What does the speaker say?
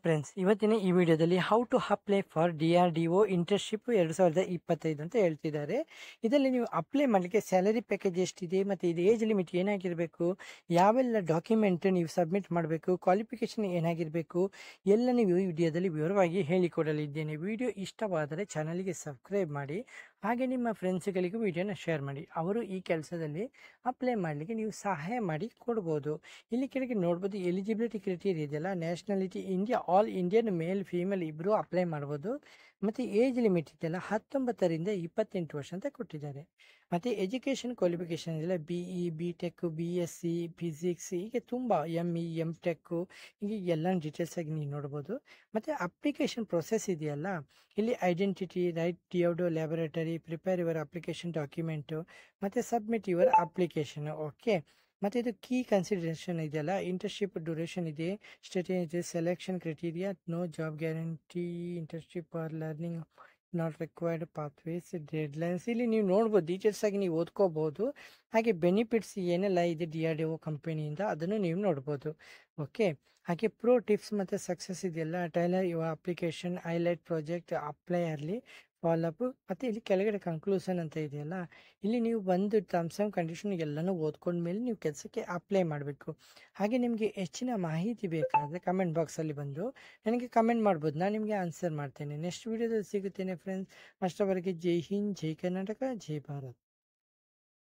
Friends, ಇವತ್ತಿನ ಈ ವಿಡಿಯೋದಲ್ಲಿ how to apply for DRDO internship 2025 ಅಂತ ಹೇಳ್ತಿದ್ದಾರೆ. ಇದರಲ್ಲಿ ನೀವು ಅಪ್ಲೈ ಮಾಡಲಿಕ್ಕೆ ಸ್ಯಾಲರಿ ಪ್ಯಾಕೇಜ್ ಎಷ್ಟಿದೆ, ಮತ್ತು ಇದು ಏಜ್ ಲಿಮಿಟ್ ಏನಾಗಿರಬೇಕು, ಯಾವೆಲ್ಲ ಡಾಕ್ಯುಮೆಂಟ್ ನೀವು ಸಬ್ಮಿಟ್ ಮಾಡಬೇಕು, ಕ್ವಾಲಿಫಿಕೇಶನ್ ಏನಾಗಿರಬೇಕು ಎಲ್ಲ ನೀವು ಈ ವಿಡಿಯೋದಲ್ಲಿ ವಿವರವಾಗಿ ಹೇಳಿಕೊಡಲಿದ್ದೇನೆ. ವಿಡಿಯೋ ಇಷ್ಟವಾದರೆ ಚಾನಲ್ಗೆ ಸಬ್ಸ್ಕ್ರೈಬ್ ಮಾಡಿ, ಹಾಗೆ ನಿಮ್ಮ ಫ್ರೆಂಡ್ಸ್ಗಳಿಗೂ ವಿಡಿಯೋನ ಶೇರ್ ಮಾಡಿ. ಅವರು ಈ ಕೆಲಸದಲ್ಲಿ ಅಪ್ಲೈ ಮಾಡಲಿಕ್ಕೆ ನೀವು ಸಹಾಯ ಮಾಡಿ ಕೊಡ್ಬೋದು. ಇಲ್ಲಿ ಕೆಳಗೆ ನೋಡ್ಬೋದು, ಎಲಿಜಿಬಿಲಿಟಿ ಕ್ರೈಟೀರಿಯಾ ಇದೆಯಲ್ಲ, ನ್ಯಾಷನಾಲಿಟಿ ಇಂಡಿಯಾ, ಆಲ್ ಇಂಡಿಯನ್ ಮೇಲ್ ಫೀಮೇಲ್ ಇಬ್ಬರು ಅಪ್ಲೈ ಮಾಡ್ಬೋದು. ಮತ್ತು ಏಜ್ ಲಿಮಿಟ್ ಇದೆಯಲ್ಲ 19ರಿಂದ 28 ವರ್ಷ ಅಂತ ಕೊಟ್ಟಿದ್ದಾರೆ. ಮತ್ತು ಎಜುಕೇಷನ್ ಕ್ವಾಲಿಫಿಕೇಷನ್ ಇದೆಯಲ್ಲ, BE, BTech, BSc, ಫಿಸಿಕ್ಸ್, ಹೀಗೆ ತುಂಬ ME, MTech, ಹೀಗೆ ಎಲ್ಲ ಡೀಟೇಲ್ಸ್ ಆಗಿ ನೀವು ನೋಡ್ಬೋದು. ಮತ್ತು ಅಪ್ಲಿಕೇಶನ್ ಪ್ರೊಸೆಸ್ ಇದೆಯಲ್ಲ, ಇಲ್ಲಿ ಐಡೆಂಟಿಟಿ, ರೈಟ್ ಡಿಯೋಡೋ laboratory, prepare your application document, ಮತ್ತು ಸಬ್ಮಿಟ್ ಯುವರ್ ಅಪ್ಲಿಕೇಶನ್. ಓಕೆ, ಮತ್ತು ಇದು ಕೀ ಕನ್ಸಿಡರೇಷನ್ ಇದೆಯಲ್ಲ, ಇಂಟರ್ನ್ಶಿಪ್ ಡ್ಯೂರೇಷನ್ ಇದೆ, status, selection criteria, no job guarantee, internship or learning not required, pathways, deadlines, ಇಲ್ಲಿ ನೀವು ನೋಡ್ಬೋದು, ಡೀಟೇಲ್ಸ್ ಆಗಿ ನೀವು ಓದ್ಕೋಬಹುದು. ಹಾಗೆ ಬೆನಿಫಿಟ್ಸ್ ಏನೆಲ್ಲ ಇದೆ DRDO ಕಂಪನಿಯಿಂದ ಅದನ್ನು ನೀವು ನೋಡ್ಬೋದು. ಓಕೆ, ಹಾಗೆ ಪ್ರೋ ಟಿಪ್ಸ್ ಮತ್ತು ಸಕ್ಸಸ್ ಇದೆಯಲ್ಲ, tailor your application, highlight project, apply early, follow up, ಮತ್ತು ಇಲ್ಲಿ ಕೆಳಗಡೆ ಕನ್ಕ್ಲೂಷನ್ ಅಂತ ಇದೆಯಲ್ಲ, ಇಲ್ಲಿ ನೀವು ಬಂದು ಟರ್ಮ್ಸ್ ಆ್ಯಂಡ್ ಕಂಡೀಷನ್ ಎಲ್ಲನೂ ಓದ್ಕೊಂಡ್ಮೇಲೆ ನೀವು ಕೆಲಸಕ್ಕೆ ಅಪ್ಲೈ ಮಾಡಬೇಕು. ಹಾಗೆ ನಿಮಗೆ ಹೆಚ್ಚಿನ ಮಾಹಿತಿ ಬೇಕಾದರೆ ಕಮೆಂಟ್ ಬಾಕ್ಸಲ್ಲಿ ಬಂದು ನನಗೆ ಕಮೆಂಟ್ ಮಾಡ್ಬೋದು, ನಾನು ನಿಮಗೆ ಆನ್ಸರ್ ಮಾಡ್ತೇನೆ. ನೆಕ್ಸ್ಟ್ ವಿಡಿಯೋದಲ್ಲಿ ಸಿಗುತ್ತೇನೆ ಫ್ರೆಂಡ್ಸ್. ಅಷ್ಟವರೆಗೆ ಜೈ ಹಿಂದ್, ಜೈ ಕರ್ನಾಟಕ, ಜೈ ಭಾರತ್.